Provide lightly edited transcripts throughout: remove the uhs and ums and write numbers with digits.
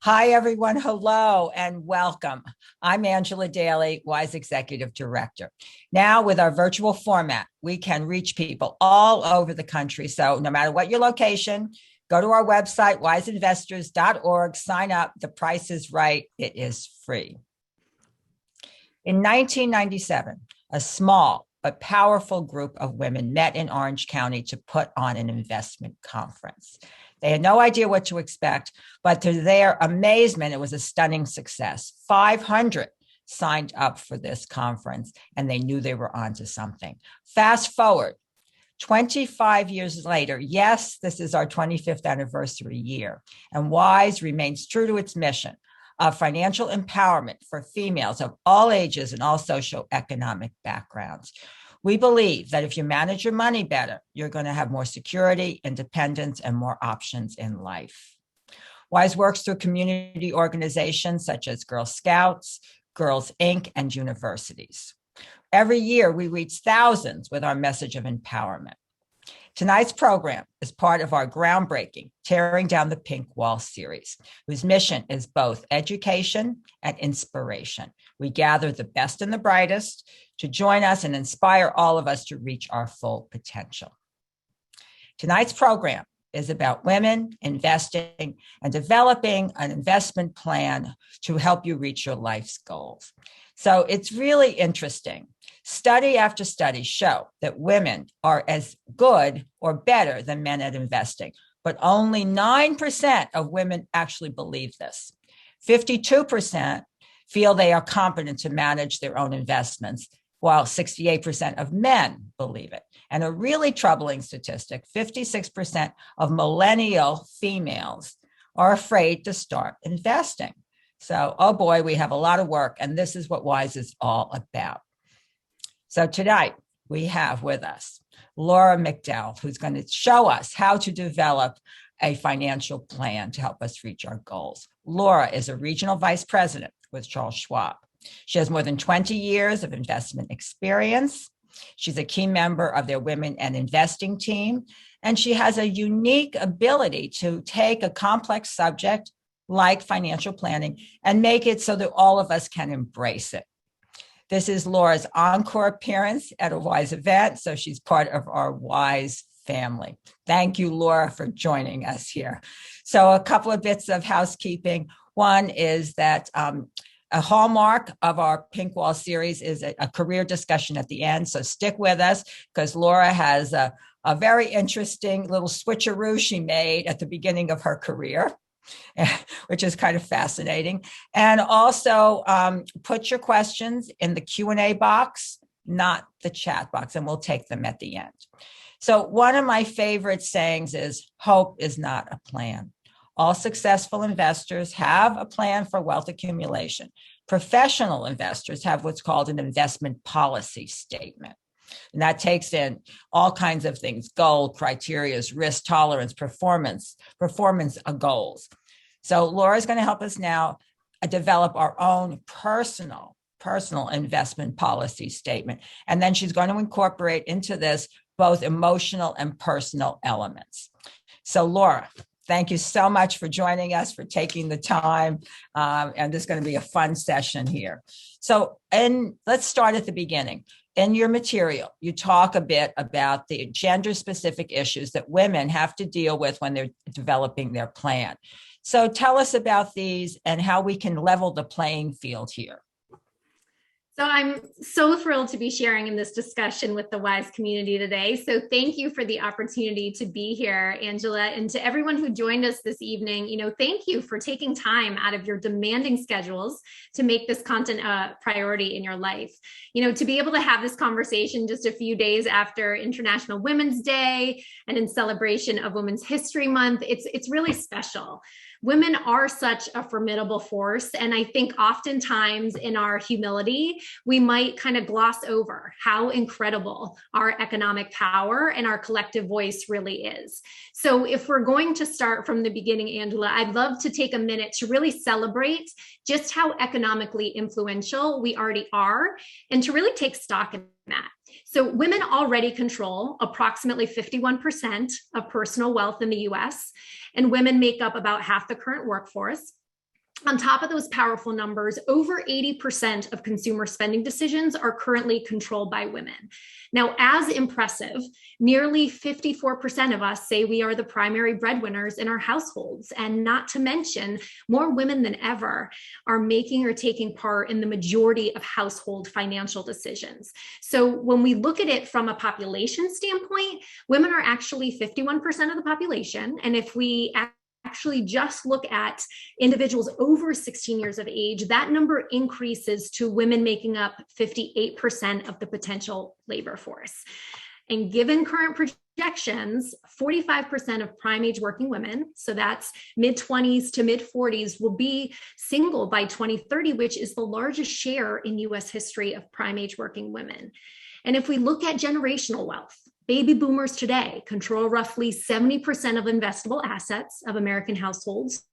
Hi, everyone. Hello and welcome. I'm Angela Daly, Wise Executive Director. Now, with our virtual format, we can reach people all over the country. So, no matter what your location, go to our website, wiseinvestors.org, sign up. The price is right, it is free. In 1997, a small but powerful group of women met in Orange County to put on an investment conference. They had no idea what to expect, but to their amazement, it was a stunning success. 500 signed up for this conference, and they knew they were onto something. Fast forward 25 years later, yes, this is our 25th anniversary year, and WISE remains true to its mission of financial empowerment for females of all ages and all socioeconomic backgrounds. We believe that if you manage your money better, you're going to have more security, independence, and more options in life. WISE works through community organizations such as Girl Scouts, Girls Inc., and universities. Every year, we reach thousands with our message of empowerment. Tonight's program is part of our groundbreaking Tearing Down the Pink Wall series, whose mission is both education and inspiration. We gather the best and the brightest to join us and inspire all of us to reach our full potential. Tonight's program is about women investing and developing an investment plan to help you reach your life's goals. So it's really interesting. Study after study show that women are as good or better than men at investing, but only 9% of women actually believe this. 52% feel they are competent to manage their own investments, while 68% of men believe it. And a really troubling statistic, 56% of millennial females are afraid to start investing. So, oh boy, we have a lot of work, and this is what WISE is all about. So tonight we have with us Laura McDowell, who's going to show us how to develop a financial plan to help us reach our goals. Laura is a regional vice president with Charles Schwab. She has more than 20 years of investment experience. She's a key member of their Women and Investing team, and she has a unique ability to take a complex subject like financial planning and make it so that all of us can embrace it. This is Laura's encore appearance at a WISE event, so she's part of our WISE family. Thank you, Laura, for joining us here. So a couple of bits of housekeeping. One is that a hallmark of our Pink Wall series is a career discussion at the end, so stick with us because Laura has a very interesting little switcheroo she made at the beginning of her career, which is kind of fascinating. And also put your questions in the Q&A box, not the chat box, and we'll take them at the end. So one of my favorite sayings is, hope is not a plan. All successful investors have a plan for wealth accumulation. Professional investors have what's called an investment policy statement. And that takes in all kinds of things, goal, criteria, risk tolerance, performance goals. So Laura's going to help us now develop our own personal investment policy statement. And then she's going to incorporate into this both emotional and personal elements. So Laura, thank you so much for joining us, for taking the time. And this is going to be a fun session here. So, and let's start at the beginning. In your material, you talk a bit about the gender-specific issues that women have to deal with when they're developing their plan. So tell us about these and how we can level the playing field here. So I'm so thrilled to be sharing in this discussion with the WISE community today. So thank you for the opportunity to be here, Angela, and to everyone who joined us this evening. Thank you for taking time out of your demanding schedules to make this content a priority in your life. To be able to have this conversation just a few days after International Women's Day and in celebration of Women's History Month, it's really special. Women are such a formidable force. And I think oftentimes in our humility, we might kind of gloss over how incredible our economic power and our collective voice really is. So if we're going to start from the beginning, Angela, I'd love to take a minute to really celebrate just how economically influential we already are and to really take stock in that. So women already control approximately 51% of personal wealth in the US, and women make up about half the current workforce. On top of those powerful numbers, over 80% of consumer spending decisions are currently controlled by women. Now, as impressive, nearly 54% of us say we are the primary breadwinners in our households. And not to mention, more women than ever are making or taking part in the majority of household financial decisions. So when we look at it from a population standpoint, women are actually 51% of the population. And if we actually just look at individuals over 16 years of age, that number increases to women making up 58% of the potential labor force. And given current projections, 45% of prime age working women, so that's mid-20s to mid-40s, will be single by 2030, which is the largest share in US history of prime age working women. And if we look at generational wealth, baby boomers today control roughly 70% of investable assets of American households.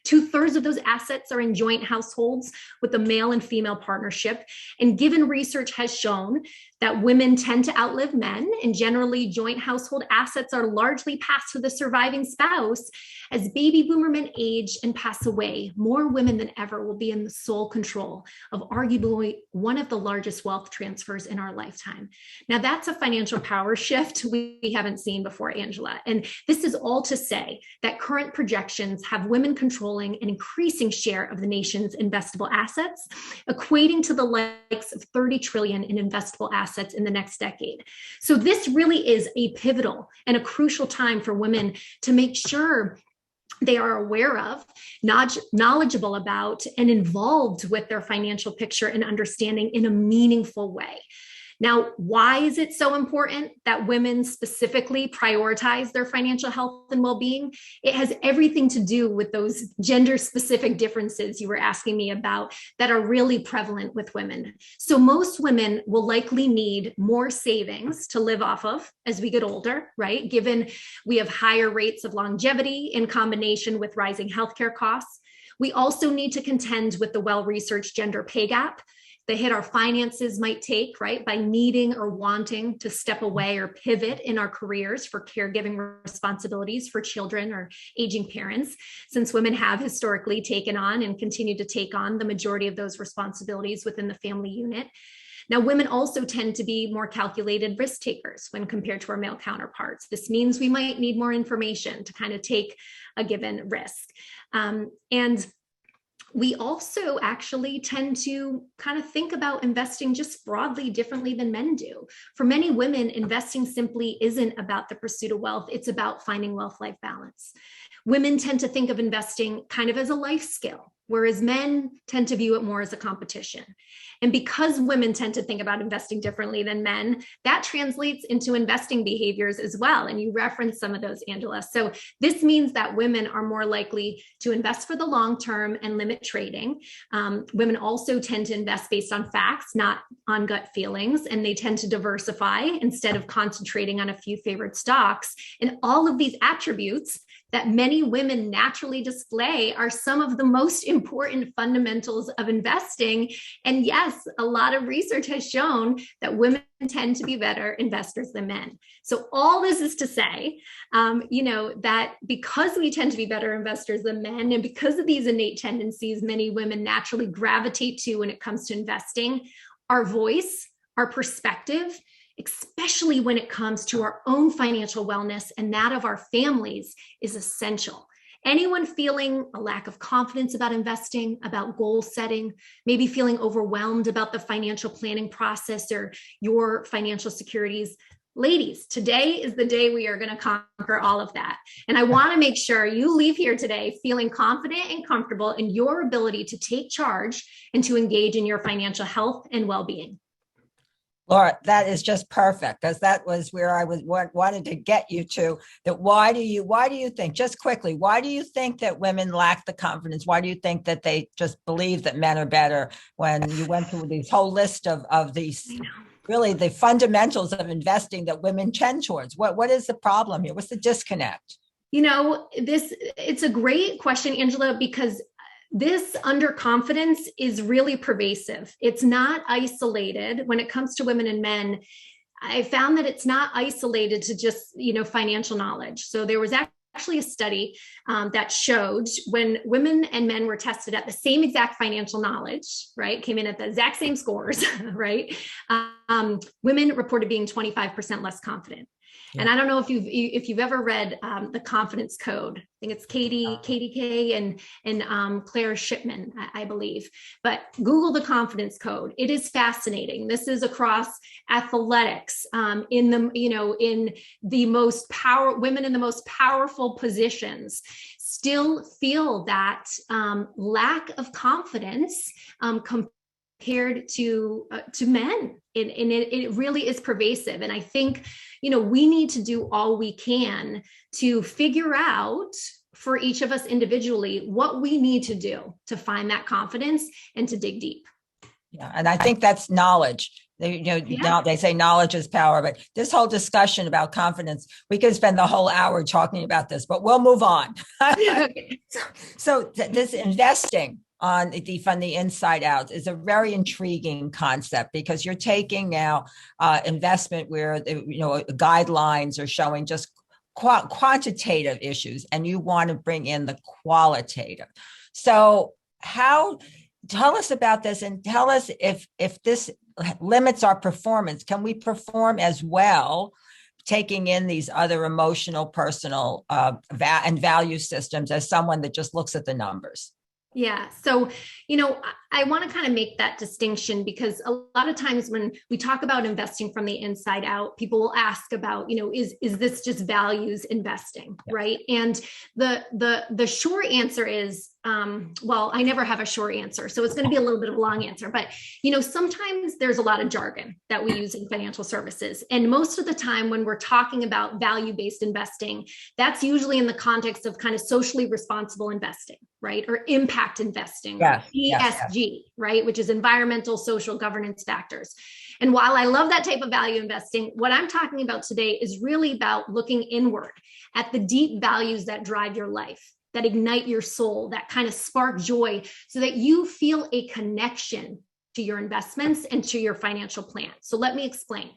2/3 of those assets are in joint households with a male and female partnership. And given research has shown that women tend to outlive men, and generally joint household assets are largely passed to the surviving spouse, as baby boomer men age and pass away, more women than ever will be in the sole control of arguably one of the largest wealth transfers in our lifetime. Now, that's a financial power shift we haven't seen before, Angela. And this is all to say that current projections have women controlling an increasing share of the nation's investable assets, equating to the likes of 30 trillion in investable assets in the next decade. So this really is a pivotal and a crucial time for women to make sure they are aware of, knowledgeable about, and involved with their financial picture and understanding in a meaningful way. Now, why is it so important that women specifically prioritize their financial health and well-being? It has everything to do with those gender-specific differences you were asking me about that are really prevalent with women. So most women will likely need more savings to live off of as we get older, right? Given we have higher rates of longevity in combination with rising healthcare costs. We also need to contend with the well-researched gender pay gap, the hit our finances might take, right, by needing or wanting to step away or pivot in our careers for caregiving responsibilities for children or aging parents, since women have historically taken on and continue to take on the majority of those responsibilities within the family unit. Now, women also tend to be more calculated risk takers when compared to our male counterparts. This means we might need more information to kind of take a given risk. And we also actually tend to kind of think about investing just broadly differently than men do. For many women, investing simply isn't about the pursuit of wealth. It's about finding wealth-life balance. Women tend to think of investing kind of as a life skill, whereas men tend to view it more as a competition. And because women tend to think about investing differently than men, that translates into investing behaviors as well. And you referenced some of those, Angela. So this means that women are more likely to invest for the long term and limit trading. Women also tend to invest based on facts, not on gut feelings, and they tend to diversify instead of concentrating on a few favorite stocks. And all of these attributes that many women naturally display are some of the most important fundamentals of investing. And yes, a lot of research has shown that women tend to be better investors than men. So all this is to say, that because we tend to be better investors than men, and because of these innate tendencies many women naturally gravitate to when it comes to investing, our voice, our perspective, especially when it comes to our own financial wellness and that of our families, is essential. Anyone feeling a lack of confidence about investing, about goal setting, maybe feeling overwhelmed about the financial planning process or your financial securities, ladies, today is the day we are going to conquer all of that. And I want to make sure you leave here today feeling confident and comfortable in your ability to take charge and to engage in your financial health and well-being. Laura, that is just perfect, because that was where I wanted to get you to. That why do you think, just quickly, why do you think that women lack the confidence? Why do you think that they just believe that men are better, when you went through this whole list of these really the fundamentals of investing that women tend towards? What is the problem here? What's the disconnect? It's a great question, Angela, because this underconfidence is really pervasive. It's not isolated when it comes to women and men. I found that it's not isolated to just, financial knowledge. So there was actually a study that showed when women and men were tested at the same exact financial knowledge, right, came in at the exact same scores, right, women reported being 25% less confident. Yeah. And I don't know if you've ever read the Confidence Code. I think it's Katie Kay and Claire Shipman, I believe. But Google the Confidence Code. It is fascinating. This is across athletics, in the most women in the most powerful positions still feel that lack of confidence compared to men. And it really is pervasive. And I think, we need to do all we can to figure out for each of us individually what we need to do to find that confidence and to dig deep. Yeah. And I think that's knowledge. They say knowledge is power, but this whole discussion about confidence, we could spend the whole hour talking about this, but we'll move on. So this investing from the inside out is a very intriguing concept, because you're taking now investment where guidelines are showing just quantitative issues, and you want to bring in the qualitative. So tell us about this, and tell us if this limits our performance. Can we perform as well taking in these other emotional, personal and value systems as someone that just looks at the numbers? Yeah. So, I want to kind of make that distinction, because a lot of times when we talk about investing from the inside out, people will ask about, is this just values investing, right? And the short answer is, well, I never have a short answer, so it's going to be a little bit of a long answer, but, sometimes there's a lot of jargon that we use in financial services. And most of the time when we're talking about value-based investing, that's usually in the context of kind of socially responsible investing, right? Or impact investing, ESG, right? Which is environmental, social, governance factors. And while I love that type of value investing, what I'm talking about today is really about looking inward at the deep values that drive your life, that ignite your soul, that kind of spark joy, so that you feel a connection to your investments and to your financial plan. So let me explain.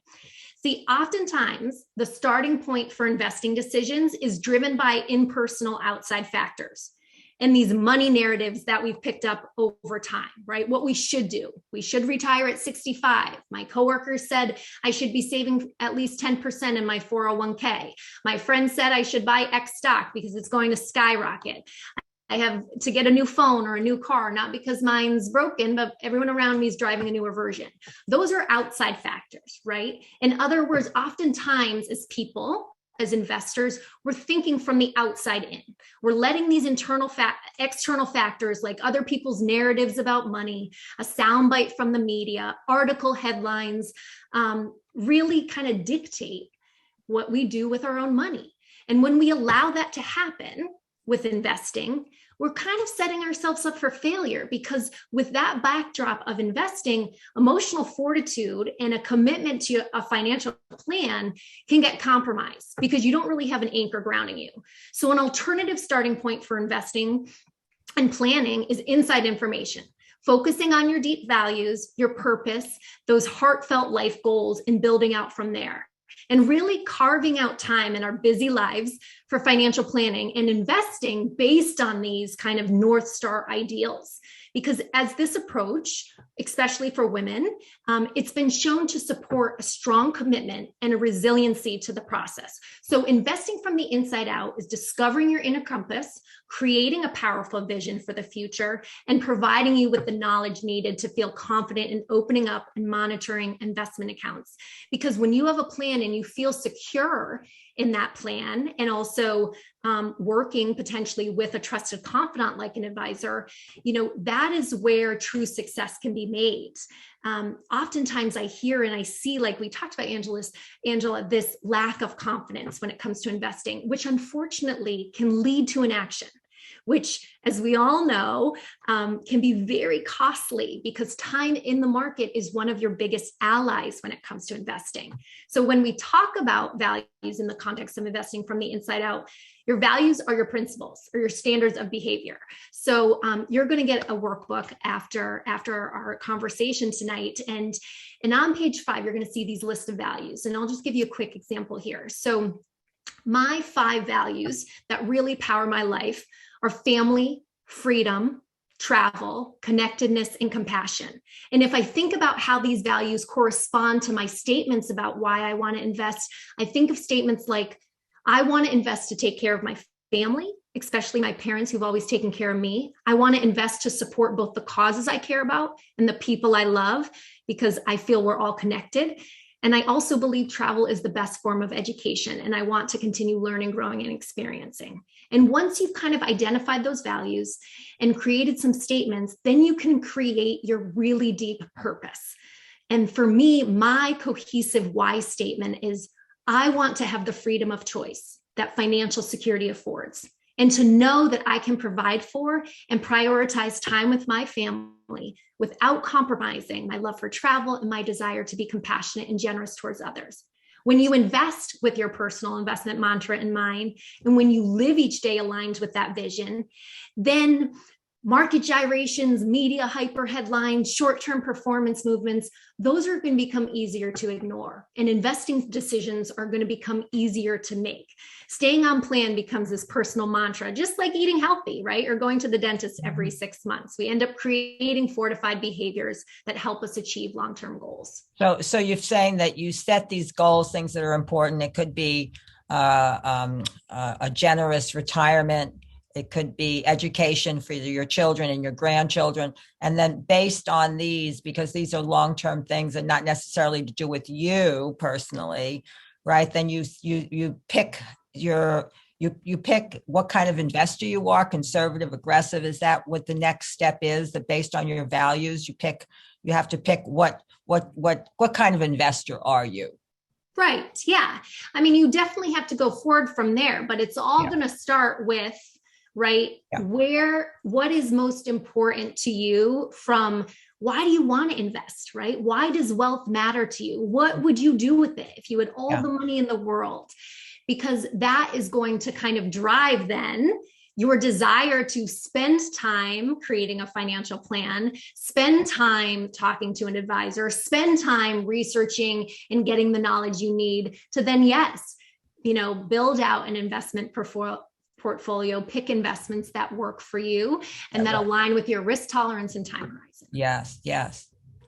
See, oftentimes the starting point for investing decisions is driven by impersonal outside factors and these money narratives that we've picked up over time, right? What we should do. We should retire at 65. My coworker said I should be saving at least 10% in my 401k. My friend said I should buy X stock because it's going to skyrocket. I have to get a new phone or a new car, not because mine's broken, but everyone around me is driving a newer version. Those are outside factors, right? In other words, oftentimes as people, as investors, we're thinking from the outside in. We're letting these external factors like other people's narratives about money, a soundbite from the media, article headlines, really kind of dictate what we do with our own money. And when we allow that to happen with investing, we're kind of setting ourselves up for failure, because with that backdrop of investing, emotional fortitude and a commitment to a financial plan can get compromised because you don't really have an anchor grounding you. So an alternative starting point for investing and planning is inside information, focusing on your deep values, your purpose, those heartfelt life goals, and building out from there. And really carving out time in our busy lives for financial planning and investing based on these kind of North Star ideals. Because as this approach, especially for women, it's been shown to support a strong commitment and a resiliency to the process. So investing from the inside out is discovering your inner compass, creating a powerful vision for the future, and providing you with the knowledge needed to feel confident in opening up and monitoring investment accounts. Because when you have a plan and you feel secure in that plan, and also working potentially with a trusted confidant like an advisor, that is where true success can be made. Oftentimes I hear and I see, like we talked about, Angela, this lack of confidence when it comes to investing, which unfortunately can lead to inaction, which, as we all know, can be very costly, because time in the market is one of your biggest allies when it comes to investing. So when we talk about values in the context of investing from the inside out, your values are your principles or your standards of behavior. So you're going to get a workbook after our conversation tonight. And on page 5, you're going to see these list of values. And I'll just give you a quick example here. So My 5 values that really power my life are family, freedom, travel, connectedness, and compassion. And if I think about how these values correspond to my statements about why I want to invest, I think of statements like, I want to invest to take care of my family, especially my parents who've always taken care of me. I want to invest to support both the causes I care about and the people I love, because I feel we're all connected. And I also believe travel is the best form of education, and I want to continue learning, growing, and experiencing. And once you've kind of identified those values and created some statements, then you can create your really deep purpose. And for me, my cohesive why statement is, I want to have the freedom of choice that financial security affords, and to know that I can provide for and prioritize time with my family without compromising my love for travel and my desire to be compassionate and generous towards others. When you invest with your personal investment mantra in mind, and when you live each day aligned with that vision, then market gyrations, media hyper headlines, short-term performance movements, those are going to become easier to ignore. And investing decisions are going to become easier to make. Staying on plan becomes this personal mantra, just like eating healthy, right? Or going to the dentist every 6 months. We end up creating fortified behaviors that help us achieve long-term goals. So you're saying that you set these goals, things that are important. It could be a generous retirement. It could be education for your children and your grandchildren. And then based on these, because these are long-term things and not necessarily to do with you personally, right? Then you pick you pick what kind of investor you are, conservative, aggressive. Is that what the next step is? That based on your values, you have to pick what kind of investor are you? Right. Yeah. I mean, you definitely have to go forward from there, but it's all going to start with, right? Yeah. What is most important to you? From why do you want to invest, right? Why does wealth matter to you? What would you do with it if you had all the money in the world? Because that is going to kind of drive then your desire to spend time creating a financial plan, spend time talking to an advisor, spend time researching and getting the knowledge you need to then, build out an investment portfolio, pick investments that work for you and that align with your risk tolerance and time horizon. Yes.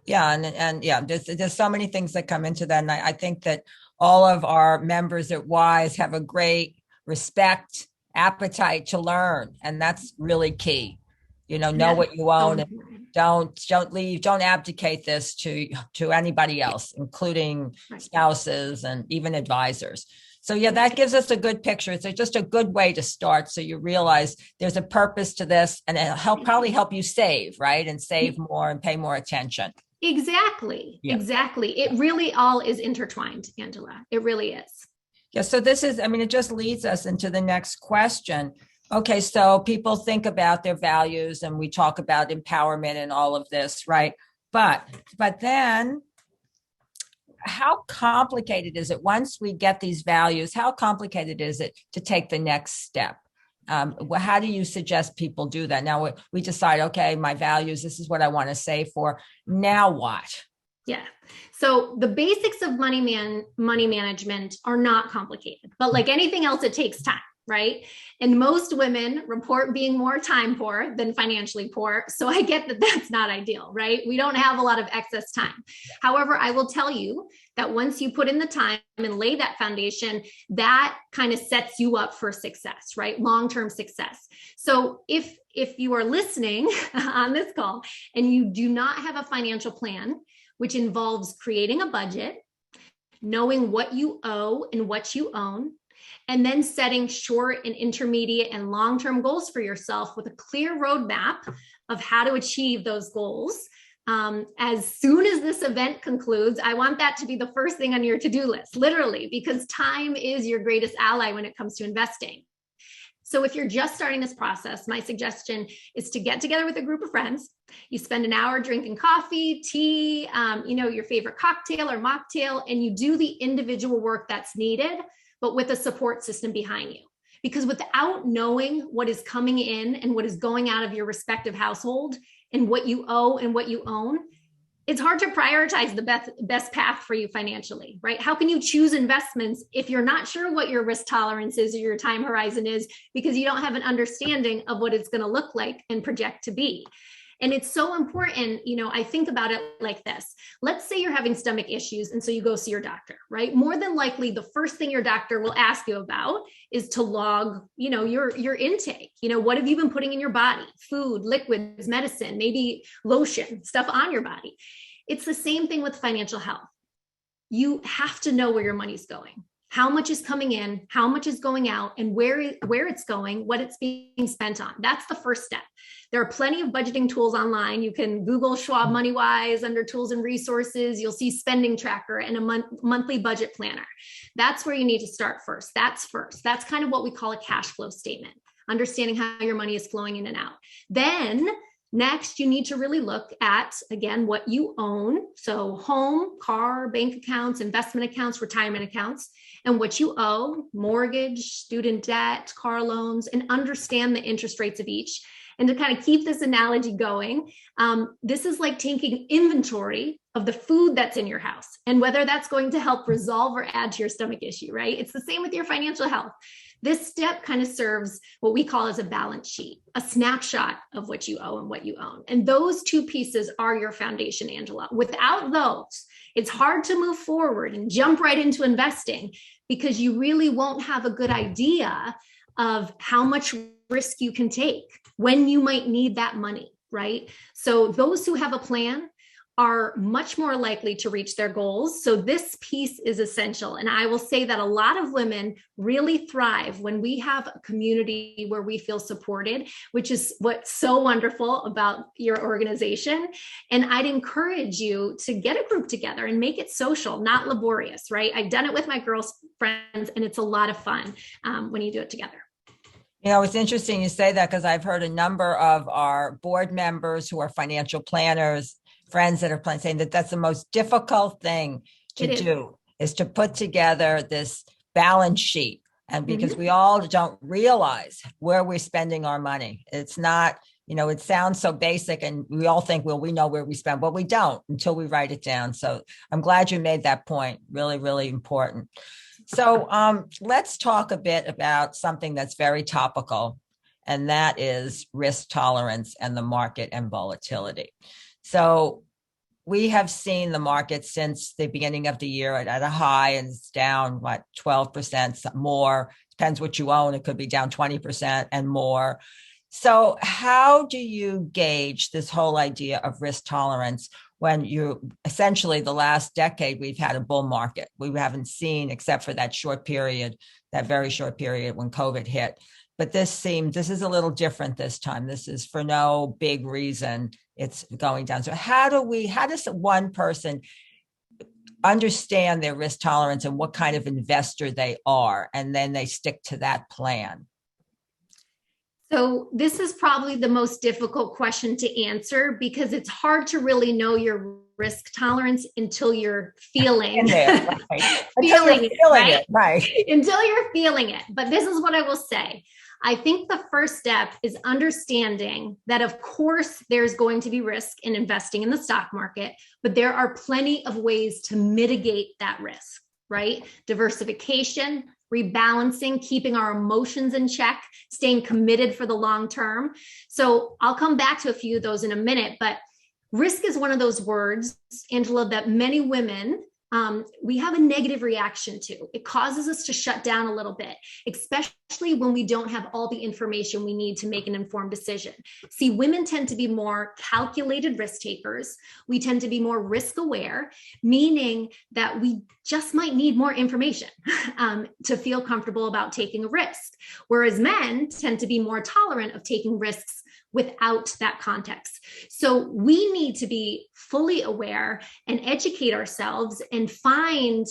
Yeah. And yeah, there's so many things that come into that. And I think that all of our members at WISE have a great respect, appetite to learn. And that's really key. Know what you own, and don't abdicate this to anybody else, including spouses and even advisors. So that gives us a good picture. It's just a good way to start. So you realize there's a purpose to this, and it'll probably help you save, right? And save more and pay more attention. Exactly. Yeah. Exactly. It really all is intertwined, Angela. It really is. Yeah. So it just leads us into the next question. Okay. So people think about their values, and we talk about empowerment and all of this, right? But then how complicated is it once we get these values? How complicated is it to take the next step? How do you suggest people do that? Now we decide, okay, my values, this is what I want to save for. Now what? Yeah. So the basics of money management are not complicated, but like anything else, it takes time, right? And most women report being more time poor than financially poor. So I get that that's not ideal, right? We don't have a lot of excess time. However, I will tell you that once you put in the time and lay that foundation, that kind of sets you up for success, right? Long-term success. So if you are listening on this call and you do not have a financial plan, which involves creating a budget, knowing what you owe and what you own, and then setting short and intermediate and long-term goals for yourself with a clear roadmap of how to achieve those goals. As soon as this event concludes, I want that to be the first thing on your to-do list, literally, because time is your greatest ally when it comes to investing. So if you're just starting this process, my suggestion is to get together with a group of friends. You spend an hour drinking coffee, tea, your favorite cocktail or mocktail, and you do the individual work that's needed, but with a support system behind you. Because without knowing what is coming in and what is going out of your respective household and what you owe and what you own, it's hard to prioritize the best path for you financially, right? How can you choose investments if you're not sure what your risk tolerance is or your time horizon is, because you don't have an understanding of what it's going to look like and project to be? And it's so important, I think about it like this. Let's say you're having stomach issues, and so you go see your doctor, right? More than likely, the first thing your doctor will ask you about is to log, your intake. What have you been putting in your body? Food, liquids, medicine, maybe lotion, stuff on your body. It's the same thing with financial health. You have to know where your money's going. How much is coming in, how much is going out, and where it's going, what it's being spent on. That's the first step. There are plenty of budgeting tools online. You can Google Schwab MoneyWise under tools and resources. You'll see spending tracker and a monthly budget planner. That's where you need to start first. That's first. That's kind of what we call a cash flow statement, understanding how your money is flowing in and out. Then next, you need to really look at, again, what you own. So home, car, bank accounts, investment accounts, retirement accounts, and what you owe, mortgage, student debt, car loans, and understand the interest rates of each. And to kind of keep this analogy going, this is like taking inventory of the food that's in your house and whether that's going to help resolve or add to your stomach issue, right? It's the same with your financial health. This step kind of serves what we call as a balance sheet, a snapshot of what you owe and what you own. And those two pieces are your foundation, Angela. Without those, it's hard to move forward and jump right into investing because you really won't have a good idea of how much risk you can take, when you might need that money, right? So those who have a plan are much more likely to reach their goals. So this piece is essential. And I will say that a lot of women really thrive when we have a community where we feel supported, which is what's so wonderful about your organization. And I'd encourage you to get a group together and make it social, not laborious, right? I've done it with my girls' friends, and it's a lot of fun when you do it together. It's interesting you say that because I've heard a number of our board members who are financial planners, friends that are saying that that's the most difficult thing to do is to put together this balance sheet. And because we all don't realize where we're spending our money. It's not, it sounds so basic and we all think, well, we know where we spend, but we don't until we write it down. So I'm glad you made that point. Really, really important. So let's talk a bit about something that's very topical, and that is risk tolerance and the market and volatility. So we have seen the market since the beginning of the year at a high, and it's down, 12% more. Depends what you own. It could be down 20% and more. So how do you gauge this whole idea of risk tolerance when you essentially the last decade we've had a bull market? We haven't seen, except for that very short period when COVID hit. But this is a little different this time. This is for no big reason. It's going down. So how does one person understand their risk tolerance and what kind of investor they are, and then they stick to that plan? So this is probably the most difficult question to answer because it's hard to really know your risk tolerance until you're feeling right? feeling it, right? Until you're feeling it. But this is what I will say. I think the first step is understanding that, of course, there's going to be risk in investing in the stock market, but there are plenty of ways to mitigate that risk, right? Diversification, rebalancing, keeping our emotions in check, staying committed for the long term. So I'll come back to a few of those in a minute, but risk is one of those words, Angela, that many women, we have a negative reaction to. It causes us to shut down a little bit, especially when we don't have all the information we need to make an informed decision. See, women tend to be more calculated risk takers. We tend to be more risk aware, meaning that we just might need more information to feel comfortable about taking a risk. Whereas men tend to be more tolerant of taking risks without that context. So we need to be fully aware and educate ourselves and find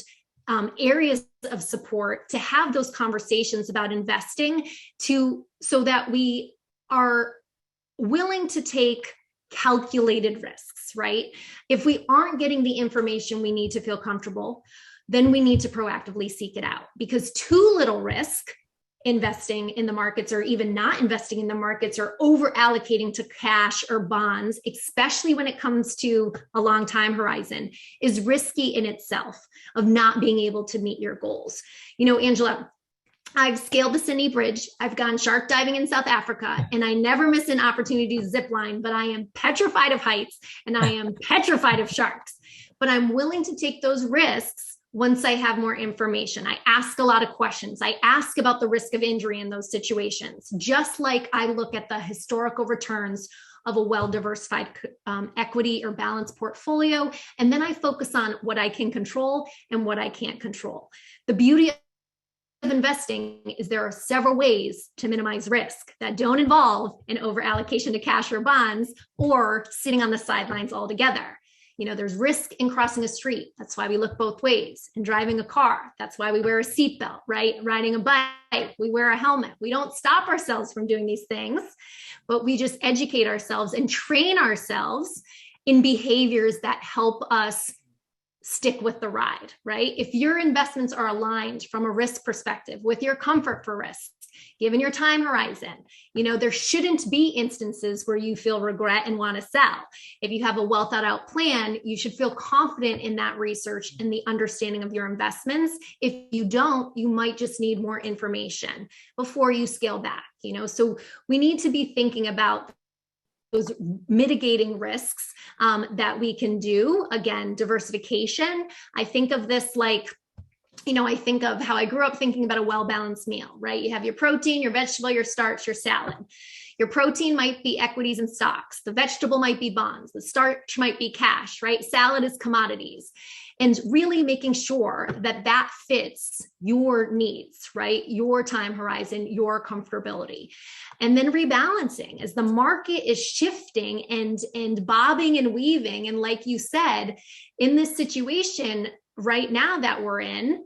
areas of support to have those conversations about investing so that we are willing to take calculated risks, right? If we aren't getting the information we need to feel comfortable, then we need to proactively seek it out, because too little risk investing in the markets or even not investing in the markets or over allocating to cash or bonds, especially when it comes to a long time horizon, is risky in itself of not being able to meet your goals. You know, Angela, I've scaled the Sydney Bridge. I've gone shark diving in South Africa, and I never miss an opportunity to zip line, but I am petrified of heights and I am petrified of sharks. But I'm willing to take those risks once I have more information. I ask a lot of questions. I ask about the risk of injury in those situations, just like I look at the historical returns of a well-diversified equity or balanced portfolio. And then I focus on what I can control and what I can't control. The beauty of investing is there are several ways to minimize risk that don't involve an over allocation to cash or bonds or sitting on the sidelines altogether. You know, there's risk in crossing a street. That's why we look both ways. And driving a car, that's why we wear a seatbelt, right? Riding a bike, we wear a helmet. We don't stop ourselves from doing these things, but we just educate ourselves and train ourselves in behaviors that help us stick with the ride, right? If your investments are aligned from a risk perspective with your comfort for risks, given your time horizon, you know, there shouldn't be instances where you feel regret and want to sell. If you have a well thought out plan, you should feel confident in that research and the understanding of your investments. If you don't, you might just need more information before you scale back, you know? So we need to be thinking about those mitigating risks that we can do. Again, diversification. I think of this like, you know, I think of how I grew up thinking about a well-balanced meal, right? You have your protein, your vegetable, your starch, your salad. Your protein might be equities and stocks. The vegetable might be bonds. The starch might be cash, right? Salad is commodities. And really making sure that that fits your needs, right? Your time horizon, your comfortability. And then rebalancing as the market is shifting and bobbing and weaving. And like you said, in this situation right now that we're in,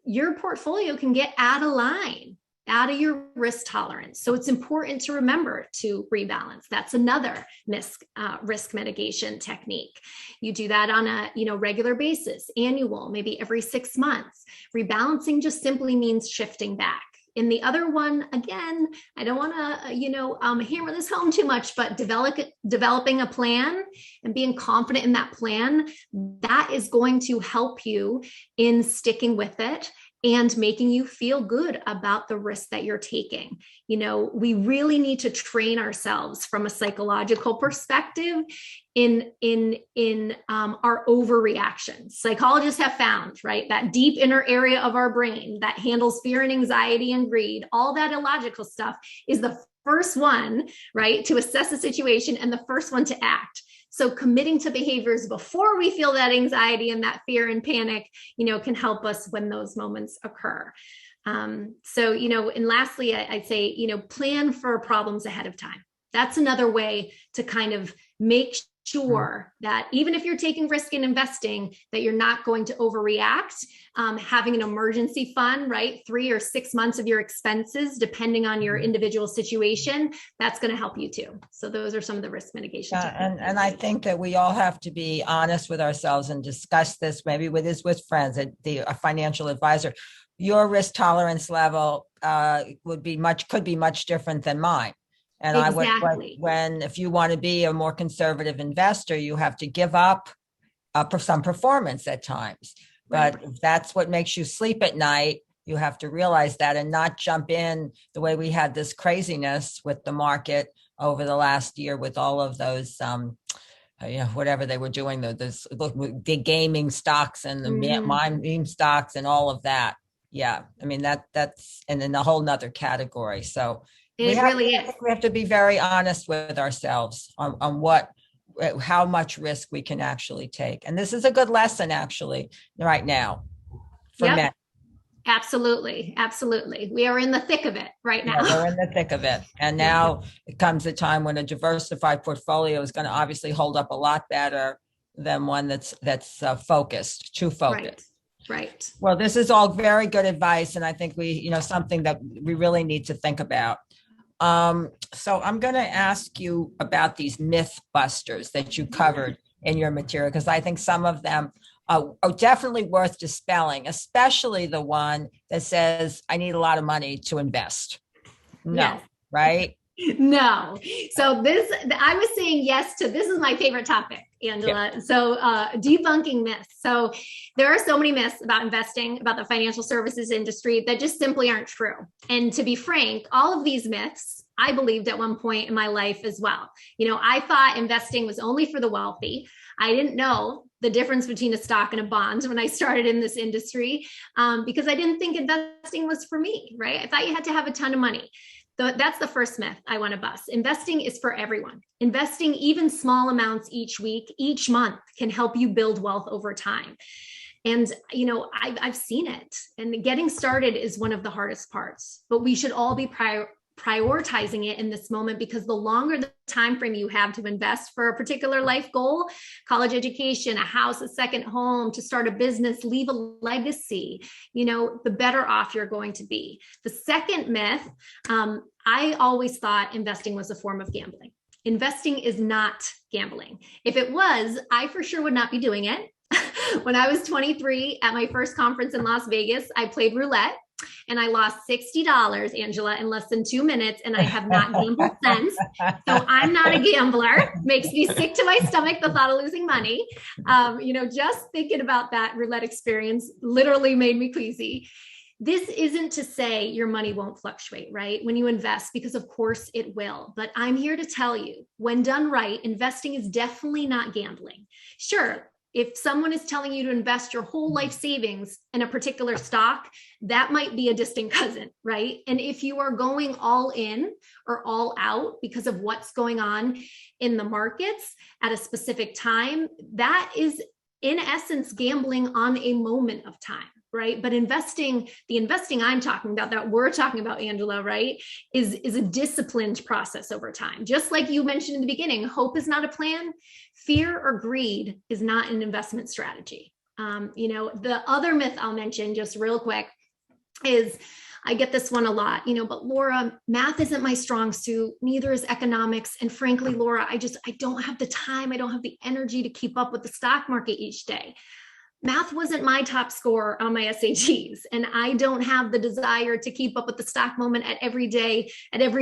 your portfolio can get out of line, out of your risk tolerance. So it's important to remember to rebalance. That's another risk mitigation technique. You do that on a regular basis, annual, maybe every 6 months. Rebalancing just simply means shifting back. In the other one, again, I don't want to, hammer this home too much, but developing a plan and being confident in that plan, that is going to help you in sticking with it and making you feel good about the risk that you're taking. You know, we really need to train ourselves from a psychological perspective in our overreactions. Psychologists have found, right, that deep inner area of our brain that handles fear and anxiety and greed, all that illogical stuff is the first one, right, to assess a situation and the first one to act. So committing to behaviors before we feel that anxiety and that fear and panic, can help us when those moments occur. And lastly, I'd say, plan for problems ahead of time. That's another way to kind of make sure that even if you're taking risk in investing, that you're not going to overreact. Having an emergency fund, right? 3 or 6 months of your expenses, depending on your individual situation, that's going to help you too. So those are some of the risk mitigation techniques. And I think that we all have to be honest with ourselves and discuss this maybe with friends, a financial advisor. Your risk tolerance level could be much different than mine. And exactly. if you want to be a more conservative investor, you have to give up some performance at times. Right. But if that's what makes you sleep at night, you have to realize that and not jump in the way we had this craziness with the market over the last year with all of those, whatever they were doing, the gaming stocks and the meme stocks and all of that. Yeah. I mean, that's and in a whole nother category. So we have to be very honest with ourselves on how much risk we can actually take. And this is a good lesson actually right now for men. Absolutely. Absolutely. We are in the thick of it right now. Yeah, we're in the thick of it. And now it comes a time when a diversified portfolio is going to obviously hold up a lot better than one that's focused, too focused. Right. Well, this is all very good advice. And I think something that we really need to think about. So I'm going to ask you about these myth busters that you covered in your material, because I think some of them are definitely worth dispelling, especially the one that says, I need a lot of money to invest. No, Yes. right? No. So I was saying yes to, this is my favorite topic, Angela. Yeah. So debunking myths. So there are so many myths about investing, about the financial services industry that just simply aren't true. And to be frank, all of these myths, I believed at one point in my life as well. I thought investing was only for the wealthy. I didn't know the difference between a stock and a bond when I started in this industry because I didn't think investing was for me, right? I thought you had to have a ton of money. That's the first myth I want to bust. Investing is for everyone. Investing even small amounts each week, each month can help you build wealth over time. And, I've seen it. And getting started is one of the hardest parts, but we should all be prioritizing it in this moment, because the longer the time frame you have to invest for a particular life goal, college education, a house, a second home, to start a business, leave a legacy, the better off you're going to be. The second myth, I always thought investing was a form of gambling. Investing is not gambling. If it was, I for sure would not be doing it. When I was 23 at my first conference in Las Vegas, I played roulette. And I lost $60, Angela, in less than 2 minutes. And I have not gambled since. So I'm not a gambler. Makes me sick to my stomach, the thought of losing money. Just thinking about that roulette experience literally made me queasy. This isn't to say your money won't fluctuate, right? When you invest, because of course it will. But I'm here to tell you, when done right, investing is definitely not gambling. Sure. If someone is telling you to invest your whole life savings in a particular stock, that might be a distant cousin, right? And if you are going all in or all out because of what's going on in the markets at a specific time, that is in essence gambling on a moment of time, right? But the investing I'm talking about, that we're talking about, Angela, right, is a disciplined process over time. Just like you mentioned in the beginning, hope is not a plan. Fear or greed is not an investment strategy. The other myth I'll mention just real quick is, I get this one a lot, but Laura, math isn't my strong suit. Neither is economics. And frankly, Laura, I don't have the time. I don't have the energy to keep up with the stock market each day. Math wasn't my top score on my SATs, and I don't have the desire to keep up with the stock moment at every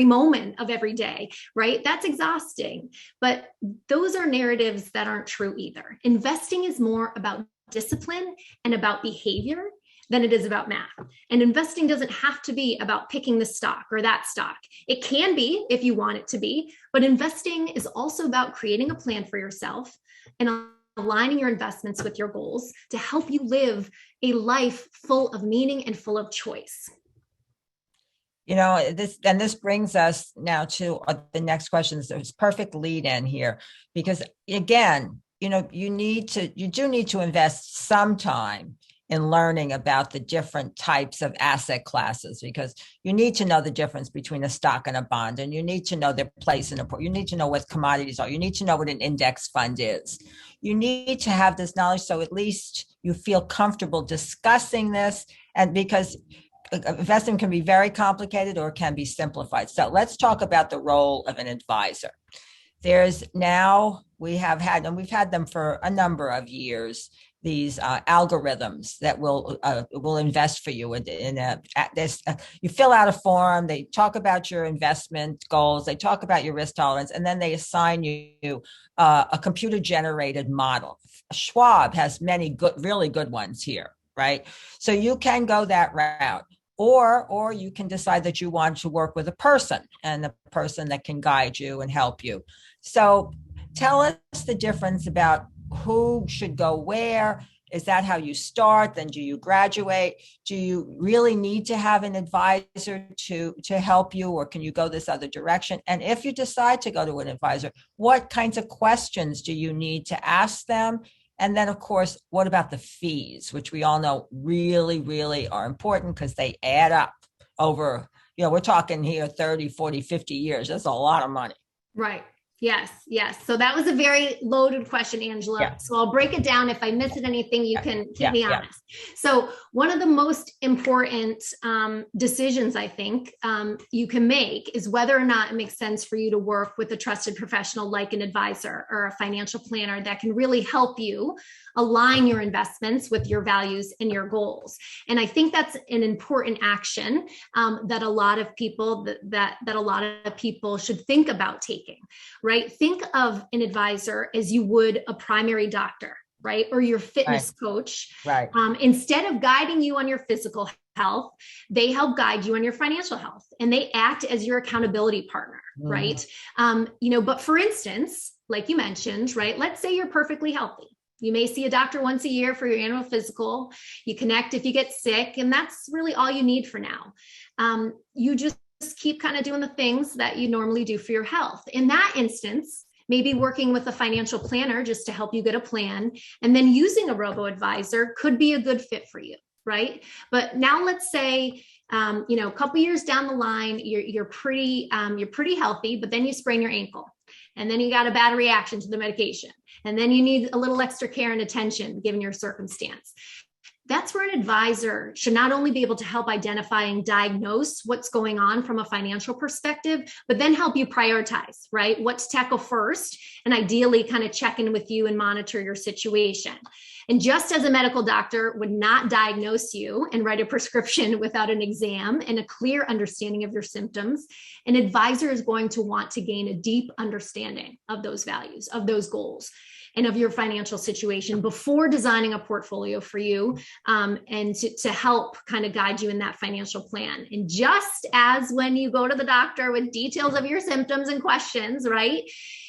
moment of every day, right? That's exhausting. But those are narratives that aren't true either. Investing is more about discipline and about behavior than it is about math. And investing doesn't have to be about picking this stock or that stock. It can be if you want it to be, but investing is also about creating a plan for yourself and aligning your investments with your goals to help you live a life full of meaning and full of choice. This brings us now to the next question. So it's perfect lead in here, because again, you do need to invest some time in learning about the different types of asset classes, because you need to know the difference between a stock and a bond, and you need to know their place in a you need to know what commodities are. You need to know what an index fund is. You need to have this knowledge so at least you feel comfortable discussing this, and because investing can be very complicated or it can be simplified. So let's talk about the role of an advisor. We've had them for a number of years, these algorithms that will invest for you. You fill out a form, they talk about your investment goals, they talk about your risk tolerance, and then they assign you a computer generated model. Schwab has many really good ones here, right? So you can go that route. Or you can decide that you want to work with a person, and a person that can guide you and help you. So tell us the difference about who should go where. Is that how you start? Then do you graduate? Do you really need to have an advisor to help you, or can you go this other direction? And if you decide to go to an advisor, what kinds of questions do you need to ask them? And then, of course, what about the fees, which we all know really, really are important because they add up over, we're talking here 30, 40, 50 years. That's a lot of money. Right. Yes, yes. So that was a very loaded question, Angela. Yeah. So I'll break it down. If I missed anything, you can keep me Yeah. honest. So one of the most important decisions I think you can make is whether or not it makes sense for you to work with a trusted professional like an advisor or a financial planner that can really help you align your investments with your values and your goals. And I think that's an important action that a lot of people should think about taking. Right? Think of an advisor as you would a primary doctor, right? Or your fitness coach. Right. Instead of guiding you on your physical health, they help guide you on your financial health, and they act as your accountability partner, right? But for instance, like you mentioned, right? Let's say you're perfectly healthy. You may see a doctor once a year for your annual physical. You connect if you get sick, and that's really all you need for now. You just keep kind of doing the things that you normally do for your health. In that instance, maybe working with a financial planner just to help you get a plan, and then using a robo-advisor could be a good fit for you, right? But now let's say, a couple years down the line, you're pretty healthy, but then you sprain your ankle, and then you got a bad reaction to the medication, and then you need a little extra care and attention given your circumstance. That's where an advisor should not only be able to help identify and diagnose what's going on from a financial perspective, but then help you prioritize, right? What to tackle first, and ideally kind of check in with you and monitor your situation. And just as a medical doctor would not diagnose you and write a prescription without an exam and a clear understanding of your symptoms, an advisor is going to want to gain a deep understanding of those values, of those goals, and of your financial situation before designing a portfolio for you, and to help kind of guide you in that financial plan. And just as when you go to the doctor with details of your symptoms and questions, right,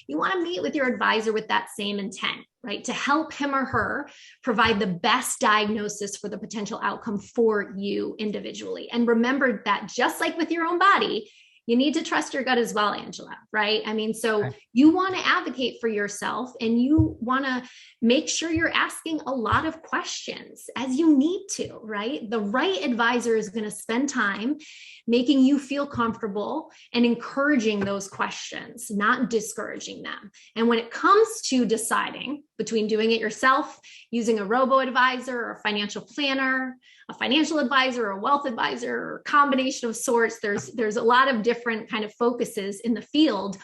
you want to meet with your advisor with that same intent, right, to help him or her provide the best diagnosis for the potential outcome for you individually. And remember that just like with your own body, you need to trust your gut as well, Angela, right? I mean, so you want to advocate for yourself, and you want to make sure you're asking a lot of questions as you need to, right? The right advisor is going to spend time making you feel comfortable and encouraging those questions, not discouraging them. And when it comes to deciding between doing it yourself, using a robo-advisor or a financial planner, a financial advisor, or a wealth advisor, or a combination of sorts, there's a lot of different kind of focuses in the field.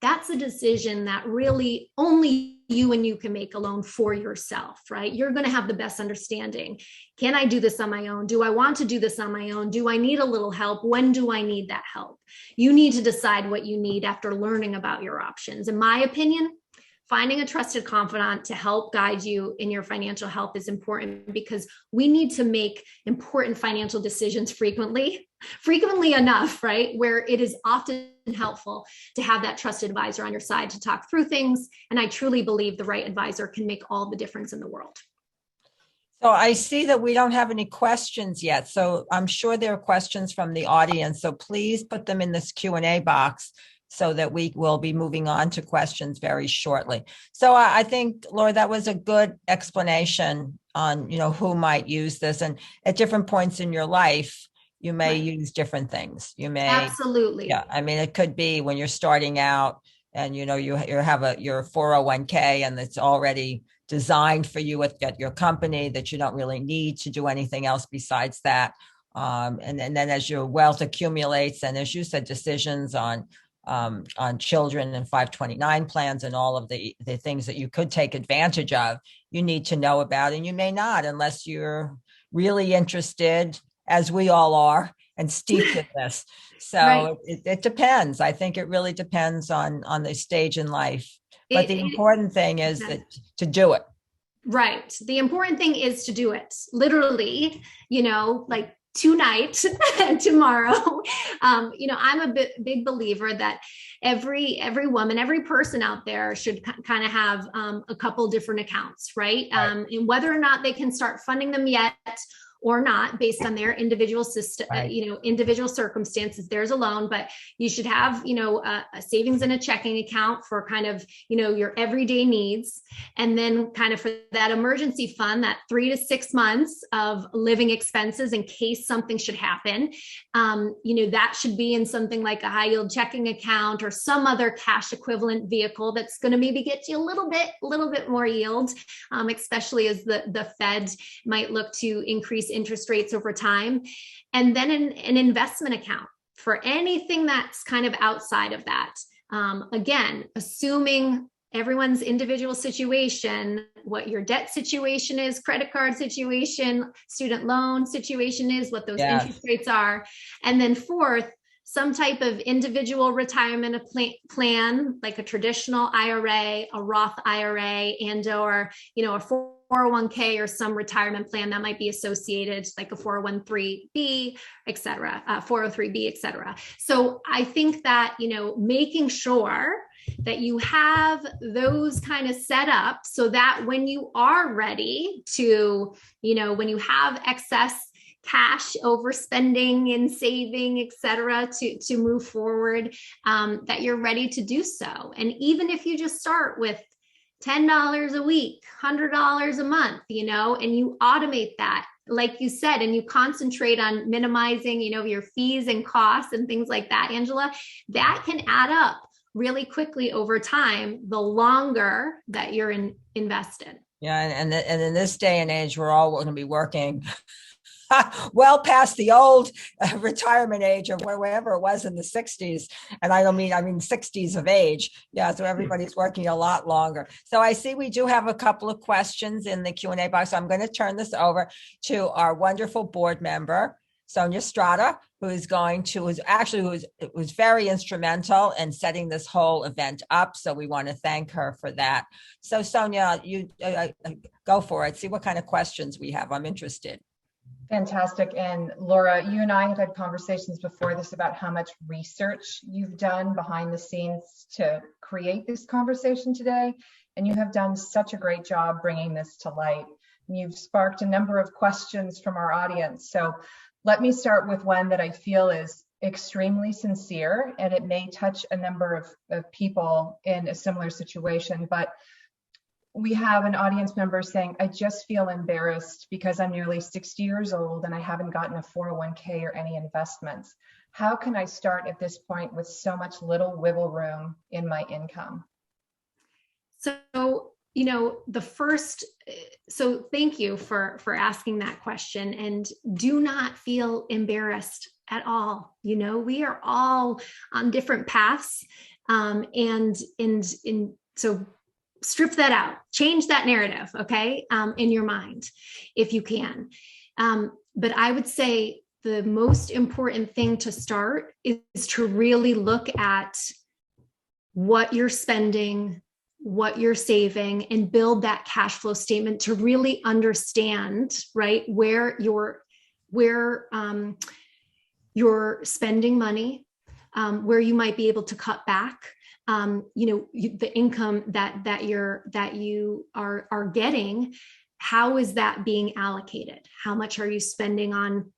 That's a decision that really only you and you can make alone for yourself, right? You're going to have the best understanding. Can I do this on my own? Do I want to do this on my own? Do I need a little help? When do I need that help? You need to decide what you need after learning about your options. In my opinion, finding a trusted confidant to help guide you in your financial health is important, because we need to make important financial decisions frequently enough, right? Where it is often helpful to have that trusted advisor on your side to talk through things. And I truly believe the right advisor can make all the difference in the world. So I see that we don't have any questions yet. So I'm sure there are questions from the audience. So please put them in this Q&A box, so that we will be moving on to questions very shortly. So I think, Laura, that was a good explanation on, who might use this. And at different points in your life, you may use different things. You may. Absolutely. Yeah. I mean, it could be when you're starting out and, you have your 401k and it's already designed for you at your company, that you don't really need to do anything else besides that. And then as your wealth accumulates, and as you said, decisions on children and 529 plans and all of the things that you could take advantage of, you need to know about, and you may not unless you're really interested, as we all are, and steeped in this. So it depends. I think it really depends on the stage in life. But the important thing is to do it. Right. The important thing is to do it. Literally, like tonight and tomorrow. I'm a big believer that every woman, every person out there should kind of have a couple different accounts, right? And whether or not they can start funding them yet, or not based on their individual system, Right. individual circumstances. There's a loan, but you should have, a savings and a checking account for kind of, your everyday needs. And then kind of for that emergency fund, that 3 to 6 months of living expenses in case something should happen. That should be in something like a high yield checking account or some other cash equivalent vehicle that's going to maybe get you a little bit more yield, especially as the Fed might look to increase interest rates over time. And then an investment account for anything that's kind of outside of that. Again, assuming everyone's individual situation, what your debt situation is, credit card situation, student loan situation is, what those interest rates are. And then fourth, some type of individual retirement plan, like a traditional IRA, a Roth IRA, and or, a 401k or some retirement plan that might be associated, like a 401(b), et cetera, 403(b), et cetera. So I think that, making sure that you have those kind of set up so that when you are ready to, when you have excess cash overspending and saving, et cetera, to move forward, that you're ready to do so. And even if you just start with $10 a week, $100 a month, and you automate that, like you said, and you concentrate on minimizing, your fees and costs and things like that, Angela, that can add up really quickly over time, the longer that you're invested. Yeah. And in this day and age, we're all going to be working well past the old retirement age of wherever it was in the 60s. And I mean 60s of age. Yeah. So everybody's working a lot longer. So I see we do have a couple of questions in the Q&A box. So I'm going to turn this over to our wonderful board member, Sonia Strata, who's very instrumental in setting this whole event up. So we want to thank her for that. So Sonia, you go for it. See what kind of questions we have. I'm interested. Fantastic. And Laura, you and I have had conversations before this about how much research you've done behind the scenes to create this conversation today. And you have done such a great job bringing this to light. You've sparked a number of questions from our audience. So let me start with one that I feel is extremely sincere, and it may touch a number of people in a similar situation, but we have an audience member saying, I just feel embarrassed because I'm nearly 60 years old and I haven't gotten a 401k or any investments. How can I start at this point with so much little wiggle room in my income? So, so thank you for asking that question, and do not feel embarrassed at all. We are all on different paths. So strip that out, change that narrative, okay, in your mind, if you can. But I would say the most important thing to start is to really look at what you're spending, what you're saving, and build that cash flow statement to really understand, right, where you're spending money, where you might be able to cut back. The income that you are getting, how is that being allocated? How much are you spending on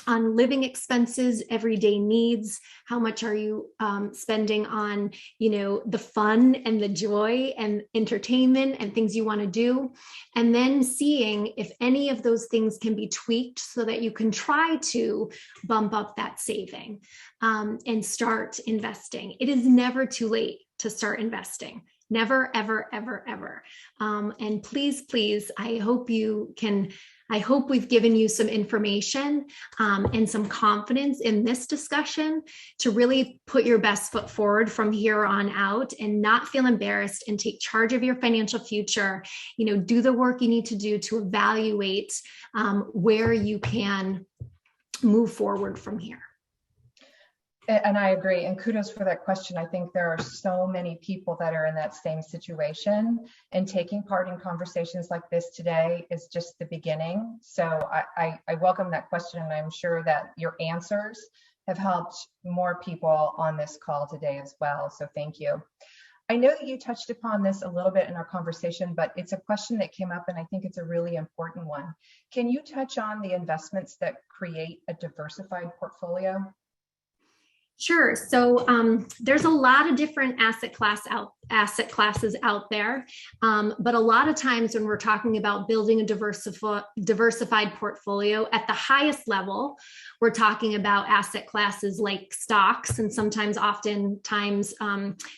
living expenses, everyday needs? How much are you spending on, the fun and the joy and entertainment and things you want to do? And then seeing if any of those things can be tweaked so that you can try to bump up that saving and start investing. It is never too late to start investing. Never, ever, ever, ever. And please, I hope we've given you some information and some confidence in this discussion to really put your best foot forward from here on out and not feel embarrassed and take charge of your financial future. Do the work you need to do to evaluate where you can move forward from here. And I agree. And kudos for that question. I think there are so many people that are in that same situation, and taking part in conversations like this today is just the beginning. So I welcome that question, and I'm sure that your answers have helped more people on this call today as well. So thank you. I know that you touched upon this a little bit in our conversation, but it's a question that came up and I think it's a really important one. Can you touch on the investments that create a diversified portfolio? Sure. So there's a lot of different asset classes out there, but a lot of times when we're talking about building a diversified portfolio at the highest level, we're talking about asset classes like stocks, and oftentimes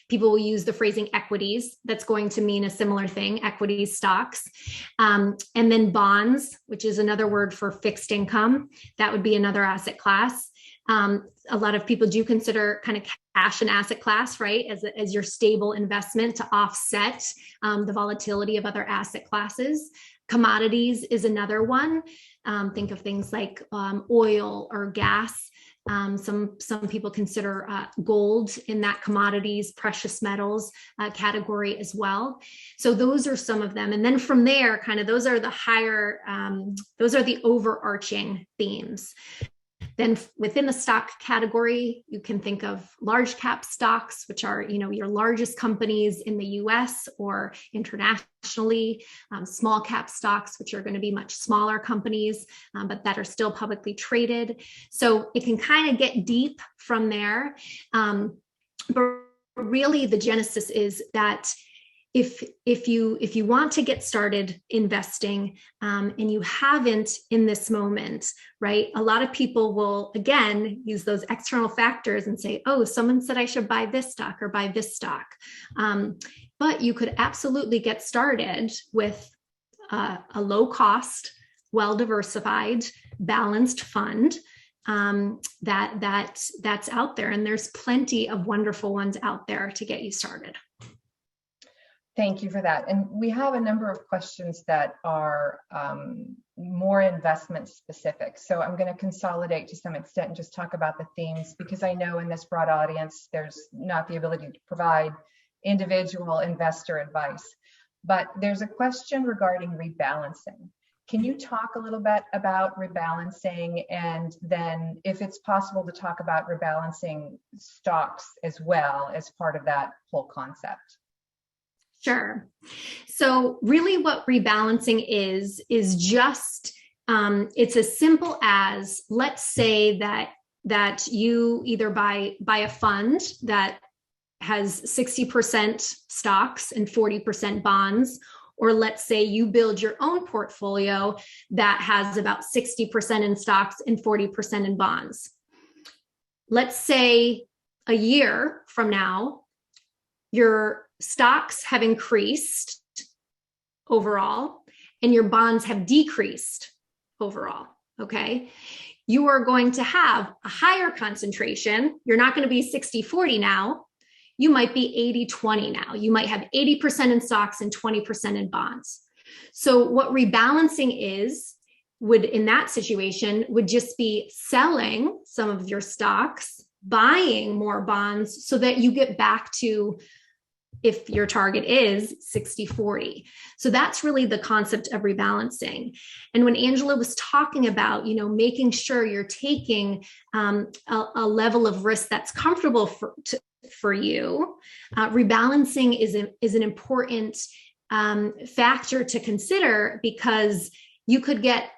people will use the phrasing equities. That's going to mean a similar thing: equities, stocks, and then bonds, which is another word for fixed income. That would be another asset class. A lot of people do consider kind of cash an asset class, right, as your stable investment to offset the volatility of other asset classes. Commodities is another one. Think of things like oil or gas. Some people consider gold in that commodities, precious metals category as well. So those are some of them. And then from there, kind of those are the overarching themes. Then within the stock category, you can think of large cap stocks, which are, your largest companies in the US or internationally, small cap stocks, which are going to be much smaller companies, but that are still publicly traded. So it can kind of get deep from there. But really the genesis is that if you want to get started investing and you haven't in this moment, right? A lot of people will, again, use those external factors and say, oh, someone said I should buy this stock or buy this stock. But you could absolutely get started with a low cost, well-diversified, balanced fund that's out there. And there's plenty of wonderful ones out there to get you started. Thank you for that. And we have a number of questions that are more investment specific. So I'm going to consolidate to some extent and just talk about the themes, because I know in this broad audience, there's not the ability to provide individual investor advice. But there's a question regarding rebalancing. Can you talk a little bit about rebalancing, and then if it's possible to talk about rebalancing stocks as well as part of that whole concept? Sure. So really what rebalancing is just, it's as simple as, let's say that you either buy a fund that has 60% stocks and 40% bonds, or let's say you build your own portfolio that has about 60% in stocks and 40% in bonds. Let's say a year from now, your stocks have increased overall and your bonds have decreased overall, okay? You are going to have a higher concentration. You're not going to be 60-40 now. You might be 80-20 now. You might have 80% in stocks and 20% in bonds. So what rebalancing would in that situation would just be selling some of your stocks, buying more bonds so that you get back to, if your target is 60-40. So that's really the concept of rebalancing. And when Angela was talking about, making sure you're taking a level of risk that's comfortable for you, rebalancing is an important factor to consider, because you could get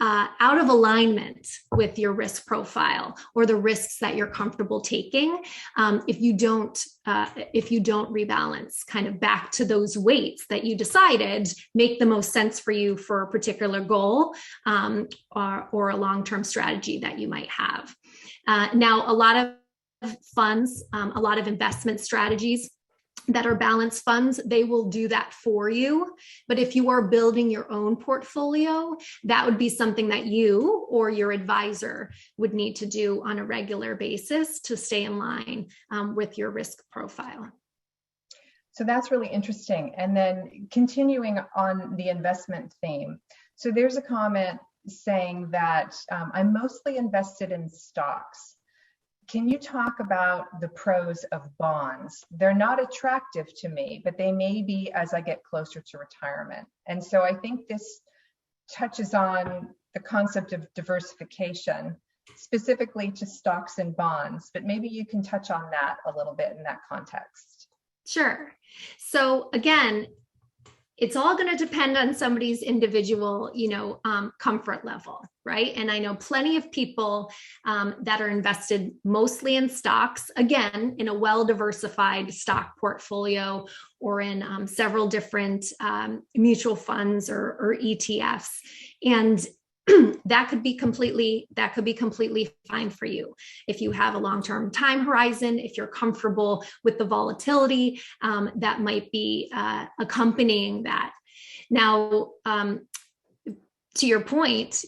out of alignment with your risk profile or the risks that you're comfortable taking if you don't rebalance kind of back to those weights that you decided make the most sense for you for a particular goal or a long-term strategy that you might have. Now, a lot of funds, a lot of investment strategies that are balanced funds, they will do that for you. But if you are building your own portfolio, that would be something that you or your advisor would need to do on a regular basis to stay in line with your risk profile. So that's really interesting. And then continuing on the investment theme. So there's a comment saying that I'm mostly invested in stocks. Can you talk about the pros of bonds? They're not attractive to me, but they may be as I get closer to retirement. And so I think this touches on the concept of diversification, specifically to stocks and bonds, but maybe you can touch on that a little bit in that context. Sure. So again, it's all going to depend on somebody's individual, comfort level, right? And I know plenty of people that are invested mostly in stocks, again, in a well-diversified stock portfolio or in several different mutual funds or ETFs. And that could be completely fine for you. If you have a long-term time horizon, if you're comfortable with the volatility that might be accompanying that. Now, to your point,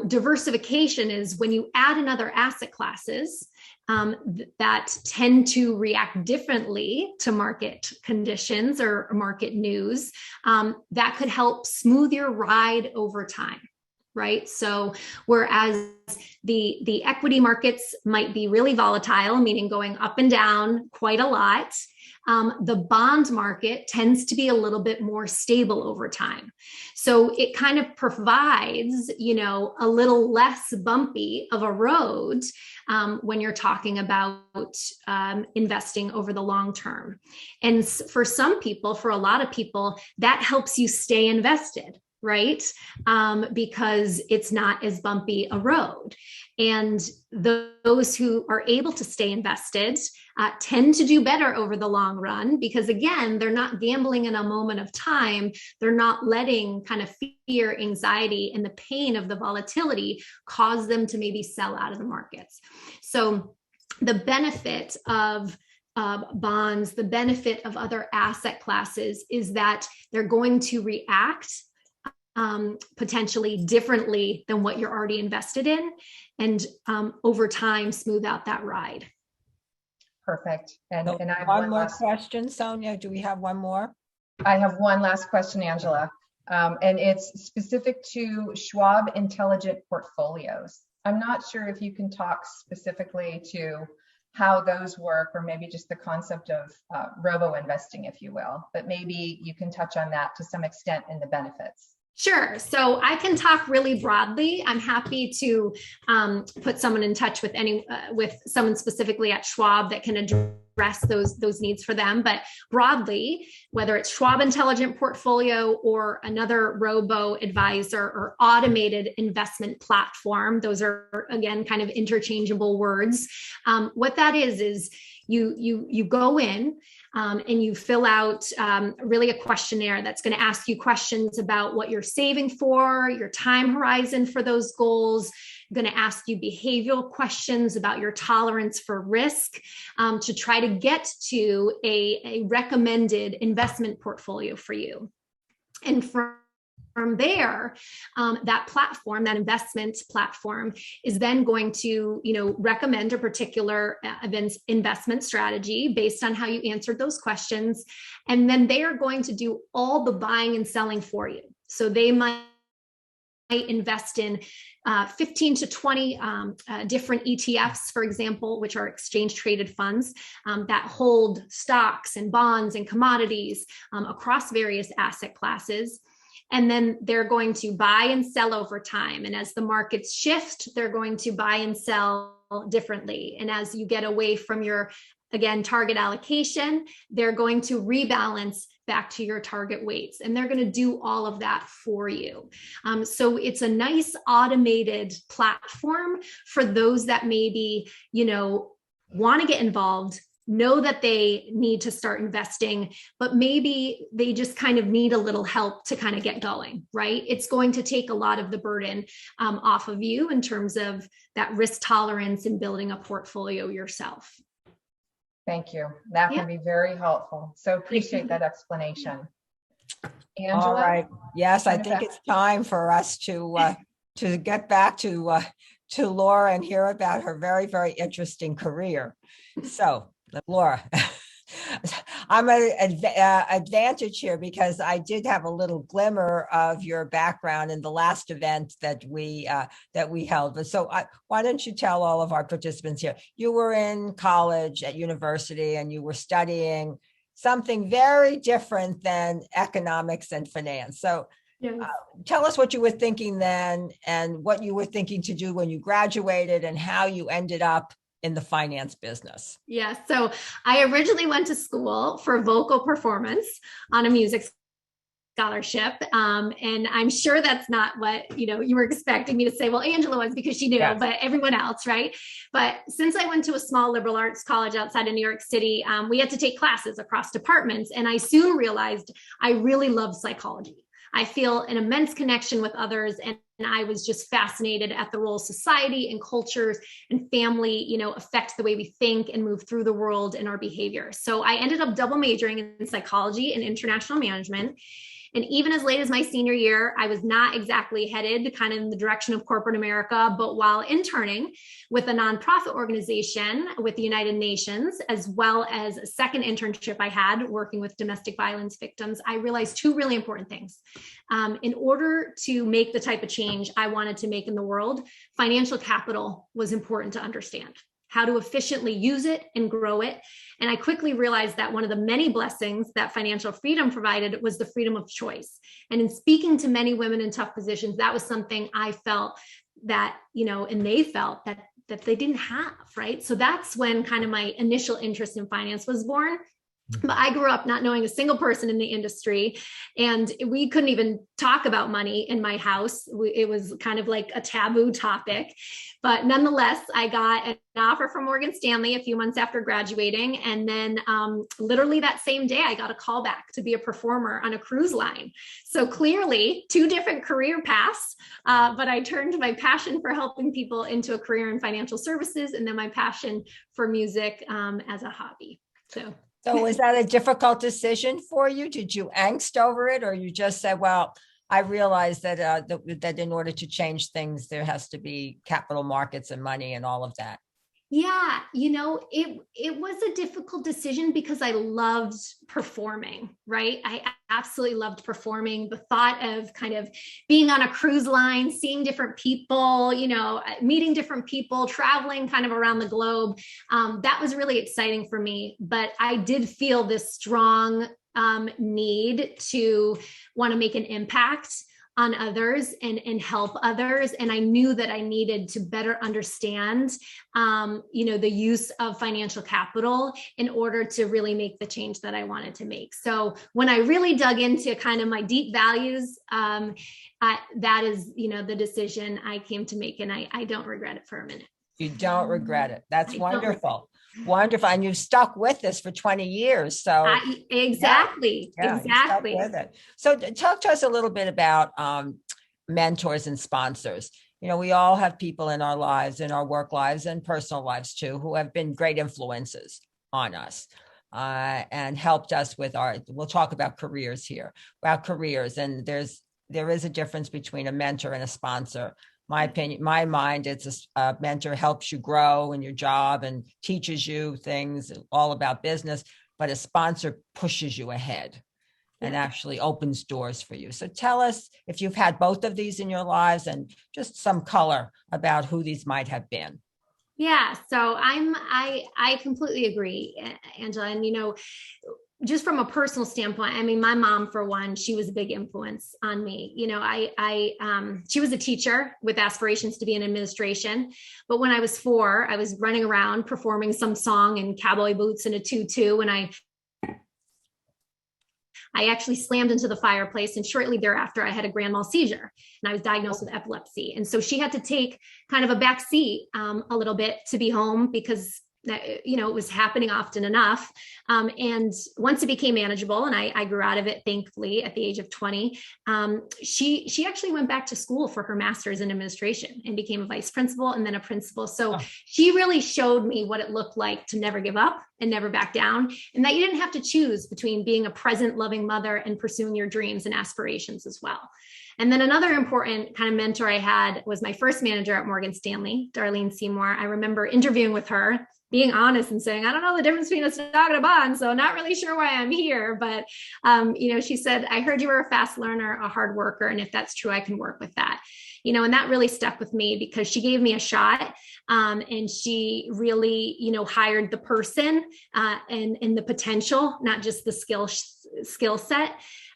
diversification is when you add in other asset classes that tend to react differently to market conditions or market news, that could help smooth your ride over time. Right. So whereas the equity markets might be really volatile, meaning going up and down quite a lot, the bond market tends to be a little bit more stable over time. So it kind of provides, a little less bumpy of a road when you're talking about investing over the long term. And for some people, for a lot of people, that helps you stay invested. Right? Because it's not as bumpy a road. And those who are able to stay invested tend to do better over the long run because, again, they're not gambling in a moment of time. They're not letting kind of fear, anxiety, and the pain of the volatility cause them to maybe sell out of the markets. So the benefit of bonds, the benefit of other asset classes is that they're going to react potentially differently than what you're already invested in, and over time smooth out that ride. Perfect. And I have one more question, Sonia. Do we have one more? I have one last question, Angela, and it's specific to Schwab Intelligent Portfolios. I'm not sure if you can talk specifically to how those work, or maybe just the concept of robo investing, if you will, but maybe you can touch on that to some extent in the benefits. Sure. So I can talk really broadly. I'm happy to put someone in touch with someone specifically at Schwab that can address those needs for them. But broadly, whether it's Schwab Intelligent Portfolio or another robo advisor or automated investment platform, those are, again, kind of interchangeable words. What that is you go in and you fill out really a questionnaire that's going to ask you questions about what you're saving for, your time horizon for those goals, going to ask you behavioral questions about your tolerance for risk to try to get to a recommended investment portfolio for you. And from there, that platform, that investment platform, is then going to, recommend a particular investment strategy based on how you answered those questions. And then they are going to do all the buying and selling for you. So they might invest in 15 to 20 different ETFs, for example, which are exchange traded funds that hold stocks and bonds and commodities across various asset classes. And then they're going to buy and sell over time. And as the markets shift, they're going to buy and sell differently. And as you get away from your, again, target allocation, they're going to rebalance back to your target weights. And they're going to do all of that for you. So it's a nice automated platform for those that maybe, want to get involved, know that they need to start investing, but maybe they just kind of need a little help to kind of get going, right? It's going to take a lot of the burden off of you in terms of that risk tolerance and building a portfolio yourself. Thank you. That can be very helpful. So appreciate that explanation. Angela? All right. Yes, I think it's time for us to get back to Laura and hear about her very, very interesting career. So, Laura, I'm at an advantage here because I did have a little glimmer of your background in the last event that we held. But so why don't you tell all of our participants here, you were in college at university and you were studying something very different than economics and finance. So tell us what you were thinking then and what you were thinking to do when you graduated and how you ended up in the finance business? Yeah. So I originally went to school for vocal performance on a music scholarship. And I'm sure that's not what, you were expecting me to say, well, Angela was, because she knew, Yes. but everyone else, right? But since I went to a small liberal arts college outside of New York City, we had to take classes across departments. And I soon realized I really love psychology. I feel an immense connection with others, and I was just fascinated at the role society and cultures and family, affect the way we think and move through the world and our behavior. So I ended up double majoring in psychology and international management. And even as late as my senior year, I was not exactly headed kind of in the direction of corporate America. But while interning with a nonprofit organization with the United Nations, as well as a second internship I had working with domestic violence victims, I realized two really important things. In order to make the type of change I wanted to make in the world, financial capital was important to understand. How to efficiently use it and grow it. And I quickly realized that one of the many blessings that financial freedom provided was the freedom of choice. And in speaking to many women in tough positions, that was something I felt that, and they felt that they didn't have, right? So that's when kind of my initial interest in finance was born. But I grew up not knowing a single person in the industry, and we couldn't even talk about money in my house. It was kind of like a taboo topic. But nonetheless, I got an offer from Morgan Stanley a few months after graduating. And then literally that same day, I got a call back to be a performer on a cruise line. So clearly two different career paths, but I turned my passion for helping people into a career in financial services, and then my passion for music as a hobby. So was that a difficult decision for you? Did you angst over it, or you just said, well, I realized that that in order to change things, there has to be capital markets and money and all of that? Yeah, it was a difficult decision because I loved performing, right? I absolutely loved performing. The thought of kind of being on a cruise line, seeing different people, meeting different people, traveling kind of around the globe, that was really exciting for me. But I did feel this strong need to want to make an impact on others and help others. And I knew that I needed to better understand, the use of financial capital in order to really make the change that I wanted to make. So when I really dug into kind of my deep values, that is, the decision I came to make, and I don't regret it for a minute. You don't regret it. That's wonderful. Wonderful. And you've stuck with this for 20 years. So exactly. Exactly. With it. So talk to us a little bit about mentors and sponsors. We all have people in our lives, in our work lives and personal lives too, who have been great influences on us and helped us with we'll talk about careers here, about careers. And there is a difference between a mentor and a sponsor. My opinion, my mind, it's a mentor helps you grow in your job and teaches you things all about business, but a sponsor pushes you ahead and actually opens doors for you. So tell us if you've had both of these in your lives and just some color about who these might have been. Yeah, so I completely agree, Angela. And just from a personal standpoint, I mean, my mom, for one, she was a big influence on me. She was a teacher with aspirations to be in administration. But when I was 4, I was running around performing some song in cowboy boots and a tutu. And I actually slammed into the fireplace. And shortly thereafter, I had a grand mal seizure and I was diagnosed with epilepsy. And so she had to take kind of a back seat a little bit to be home because it was happening often enough. And once it became manageable and I grew out of it, thankfully, at the age of 20, she actually went back to school for her master's in administration and became a vice principal and then a principal. So she really showed me what it looked like to never give up and never back down. And that you didn't have to choose between being a present, loving mother and pursuing your dreams and aspirations as well. And then another important kind of mentor I had was my first manager at Morgan Stanley, Darlene Seymour. I remember interviewing with her, being honest and saying, I don't know the difference between a stock and a bond, so not really sure why I'm here. But, she said, I heard you were a fast learner, a hard worker. And if that's true, I can work with that. and that really stuck with me because she gave me a shot. And she really, hired the person and the potential, not just the skill set.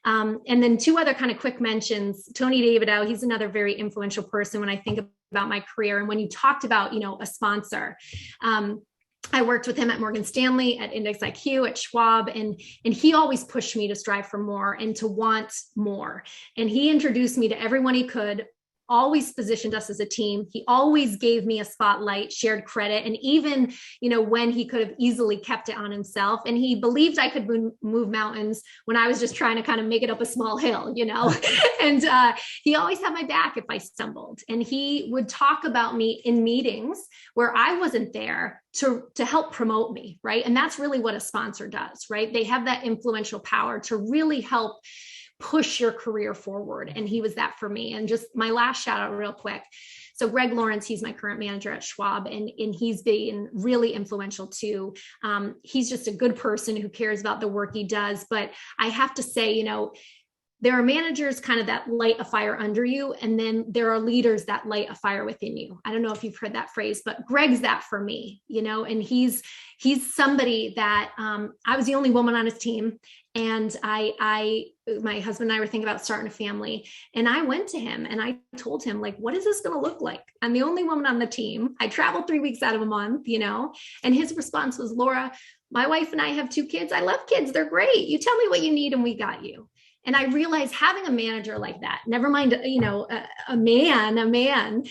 And then two other kind of quick mentions. Tony Davidow, he's another very influential person when I think about my career. And when you talked about, a sponsor, I worked with him at Morgan Stanley, at Index IQ, at Schwab, and he always pushed me to strive for more and to want more. And he introduced me to everyone he could, always positioned us as a team. He always gave me a spotlight, shared credit, and even, when he could have easily kept it on himself. And he believed I could move mountains when I was just trying to kind of make it up a small hill, and he always had my back if I stumbled. And he would talk about me in meetings where I wasn't there to help promote me, right? And that's really what a sponsor does, right? They have that influential power to really help push your career forward. And he was that for me. And just my last shout out real quick. So Greg Lawrence, he's my current manager at Schwab, and he's been really influential too. He's just a good person who cares about the work he does. But I have to say, there are managers kind of that light a fire under you, and then there are leaders that light a fire within you. I don't know if you've heard that phrase, but Greg's that for me, and he's somebody that I was the only woman on his team. And my husband and I were thinking about starting a family, and I went to him and I told him, like, what is this going to look like? I'm the only woman on the team. I traveled 3 weeks out of a month, and his response was, Laura, my wife and I have 2 kids. I love kids. They're great. You tell me what you need and we got you. And I realized having a manager like that, never mind, a man,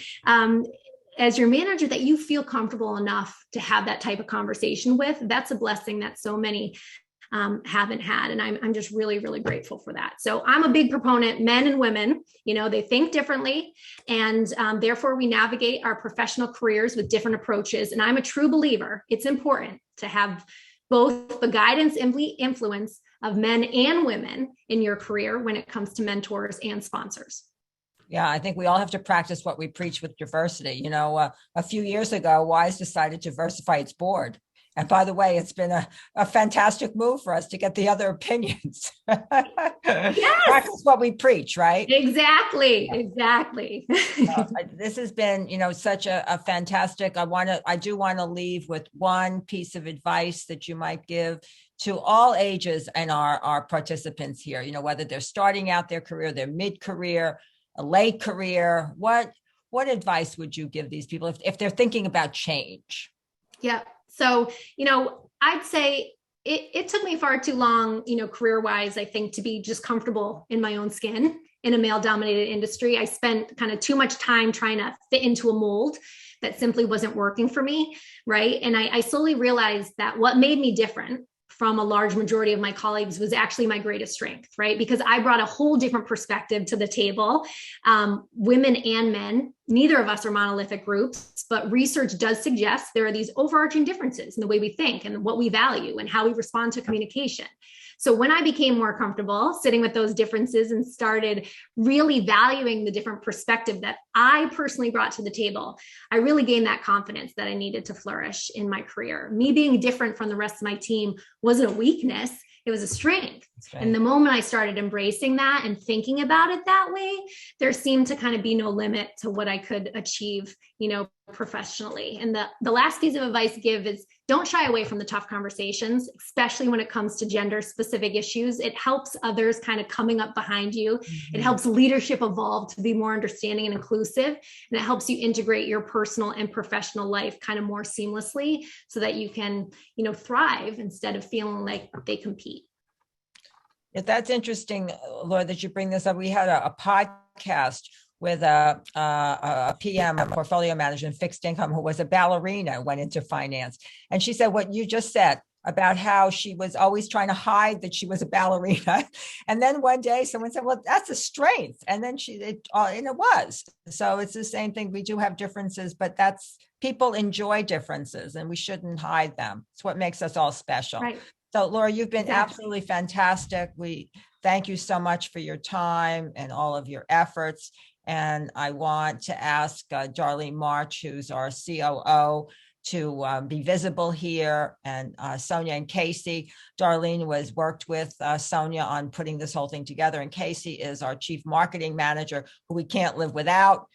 as your manager that you feel comfortable enough to have that type of conversation with, that's a blessing that so many haven't had. And I'm just really, really grateful for that. So I'm a big proponent, men and women, they think differently. And therefore we navigate our professional careers with different approaches. And I'm a true believer. It's important to have both the guidance and influence of men and women in your career when it comes to mentors and sponsors. Yeah, I think we all have to practice what we preach with diversity. A few years ago, Wise decided to diversify its board. And by the way, it's been a fantastic move for us to get the other opinions. Yes. Practice what we preach, right? Exactly. This has been, such a fantastic, I do want to leave with one piece of advice that you might give to all ages and our participants here, whether they're starting out their career, their mid-career, a late career, what advice would you give these people if they're thinking about change? Yeah. So, I'd say it took me far too long, career-wise, I think, to be just comfortable in my own skin in a male-dominated industry. I spent kind of too much time trying to fit into a mold that simply wasn't working for me, right? And I slowly realized that what made me different from a large majority of my colleagues was actually my greatest strength, right? Because I brought a whole different perspective to the table. Women and men, neither of us are monolithic groups, but research does suggest there are these overarching differences in the way we think and what we value and how we respond to communication. So when I became more comfortable sitting with those differences and started really valuing the different perspective that I personally brought to the table, I really gained that confidence that I needed to flourish in my career. Me being different from the rest of my team wasn't a weakness. It was a strength. Right. And the moment I started embracing that and thinking about it that way, there seemed to kind of be no limit to what I could achieve, professionally. And the last piece of advice I give is don't shy away from the tough conversations, especially when it comes to gender specific issues. It helps others kind of coming up behind you. Mm-hmm. It helps leadership evolve to be more understanding and inclusive. And it helps you integrate your personal and professional life kind of more seamlessly so that you can, thrive instead of feeling like they compete. Yeah, that's interesting, Laura, that you bring this up. We had a podcast with a PM, a portfolio manager in fixed income, who was a ballerina, went into finance. And she said what you just said about how she was always trying to hide that she was a ballerina. And then one day someone said, well, that's a strength. And then it was. So it's the same thing. We do have differences, but people enjoy differences and we shouldn't hide them. It's what makes us all special. Right. So Laura, you've been absolutely fantastic. We thank you so much for your time and all of your efforts. And I want to ask Darlene March, who's our COO, be visible here. And Sonia and Casey, Darlene worked with Sonia on putting this whole thing together. And Casey is our chief marketing manager, who we can't live without,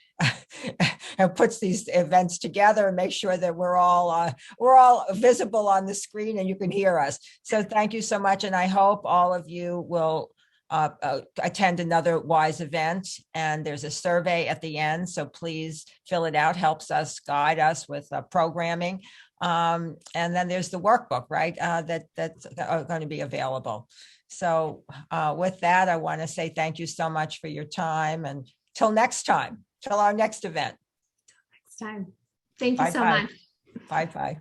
and puts these events together and make sure that we're all visible on the screen and you can hear us. So thank you so much. And I hope all of you will attend another WISE event, and there's a survey at the end, so please fill it out. Helps us guide us with programming, and then there's the workbook, right? That's going to be available. So with that, I want to say thank you so much for your time, and till next time, till our next event. Next time. Thank you so much. Bye.